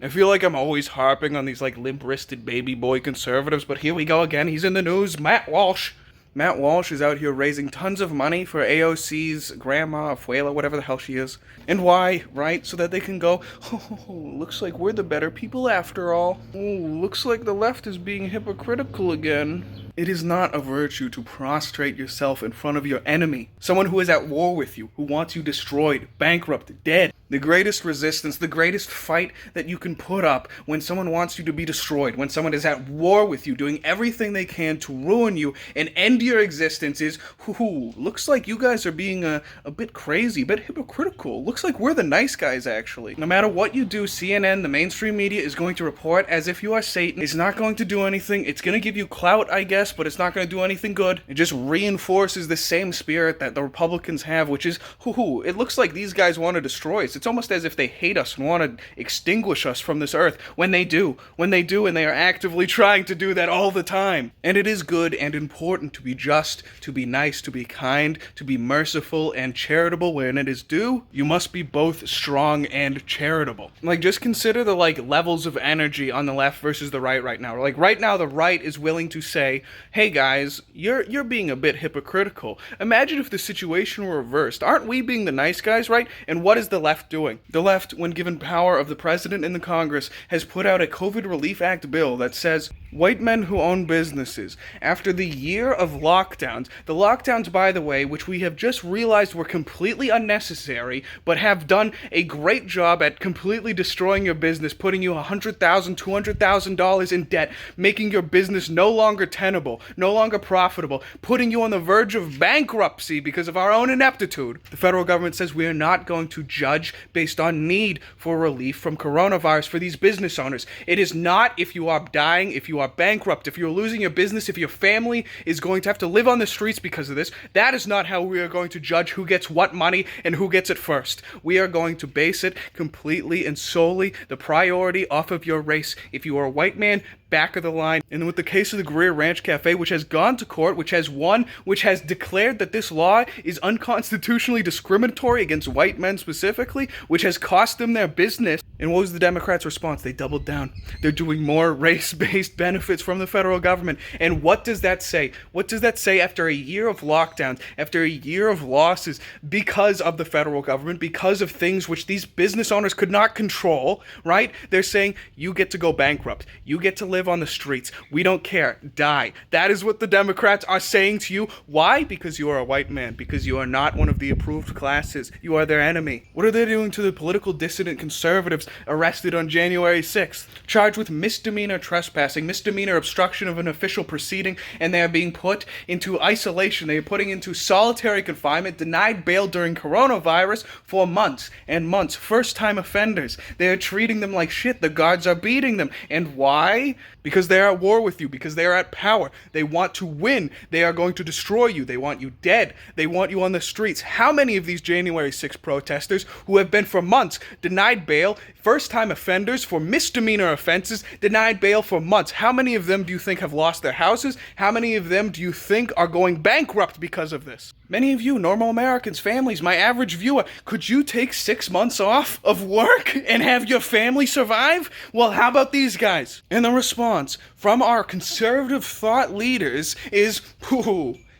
I feel like I'm always harping on these like limp-wristed baby boy conservatives, but here we go again. He's in the news. Matt Walsh. Matt Walsh is out here raising tons of money for AOC's grandma, Abuela, whatever the hell she is. And why, right? So that they can go, oh, looks like we're the better people after all. Oh, looks like the left is being hypocritical again. It is not a virtue to prostrate yourself in front of your enemy, someone who is at war with you, who wants you destroyed, bankrupt, dead. The greatest resistance, the greatest fight that you can put up when someone wants you to be destroyed, when someone is at war with you, doing everything they can to ruin you and end your existence is, looks like you guys are being a bit crazy, a bit hypocritical. Looks like we're the nice guys, actually. No matter what you do, CNN, the mainstream media, is going to report as if you are Satan. It's not going to do anything. It's going to give you clout, I guess, but it's not going to do anything good. It just reinforces the same spirit that the Republicans have, which is, it looks like these guys want to destroy us. It's almost as if they hate us and want to extinguish us from this earth, when they do, and they are actively trying to do that all the time. And it is good and important to be just, to be nice, to be kind, to be merciful and charitable when it is due. You must be both strong and charitable. Like, just consider the, levels of energy on the left versus the right now. Like, right now, the right is willing to say, hey guys, you're being a bit hypocritical. Imagine if the situation were reversed. Aren't we being the nice guys, right? And what is the left doing? The left, when given power of the president and the Congress, has put out a COVID Relief Act bill that says, white men who own businesses, after the year of lockdowns, the lockdowns, by the way, which we have just realized were completely unnecessary, but have done a great job at completely destroying your business, putting you $100,000, $200,000 in debt, making your business no longer tenable, no longer profitable, putting you on the verge of bankruptcy because of our own ineptitude. The federal government says we are not going to judge based on need for relief from coronavirus for these business owners. It is not if you are dying, if you are bankrupt, if you're losing your business, if your family is going to have to live on the streets because of this. That is not how we are going to judge who gets what money and who gets it first. We are going to base it completely and solely, the priority, off of your race. If you are a white man, back of the line. And with the case of the Greer Ranch Cafe, which has gone to court, which has won, which has declared that this law is unconstitutionally discriminatory against white men specifically, which has cost them their business. And what was the Democrats' response? They doubled down. They're doing more race-based benefits from the federal government. And what does that say? What does that say after a year of lockdowns, after a year of losses because of the federal government, because of things which these business owners could not control, right? They're saying, you get to go bankrupt. You get to live on the streets. We don't care. Die. That is what the Democrats are saying to you. Why? Because you are a white man. Because you are not one of the approved classes. You are their enemy. What are they doing to the political dissident conservatives arrested on January 6th? Charged with misdemeanor trespassing, misdemeanor obstruction of an official proceeding, and they are being put into isolation. They are putting into solitary confinement, denied bail during coronavirus for months and months. First-time offenders. They are treating them like shit. The guards are beating them. And why? Because they are at war with you, because they are at power. They want to win. They are going to destroy you. They want you dead. They want you on the streets. How many of these January 6th protesters who have been for months denied bail, first-time offenders for misdemeanor offenses, denied bail for months, how many of them do you think have lost their houses? How many of them do you think are going bankrupt because of this? Many of you, normal Americans, families, my average viewer, could you take 6 months off of work and have your family survive? Well, how about these guys? And the response from our conservative thought leaders is,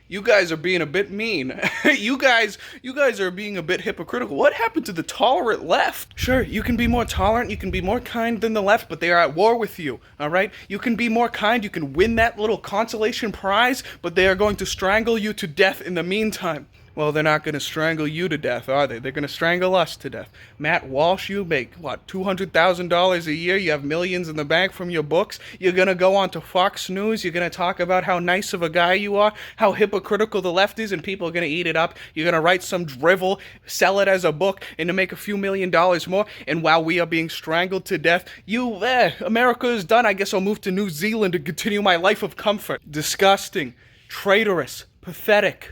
you guys are being a bit mean. you guys are being a bit hypocritical. What happened to the tolerant left? Sure, you can be more tolerant, you can be more kind than the left, but they are at war with you, all right? You can be more kind, you can win that little consolation prize, but they are going to strangle you to death in the meantime. Well, they're not going to strangle you to death, are they? They're going to strangle us to death. Matt Walsh, you make, $200,000 a year? You have millions in the bank from your books? You're going to go on to Fox News? You're going to talk about how nice of a guy you are? How hypocritical the left is, and people are going to eat it up? You're going to write some drivel, sell it as a book, and to make a few $1,000,000 more? And while we are being strangled to death, America is done. I guess I'll move to New Zealand to continue my life of comfort. Disgusting. Traitorous. Pathetic.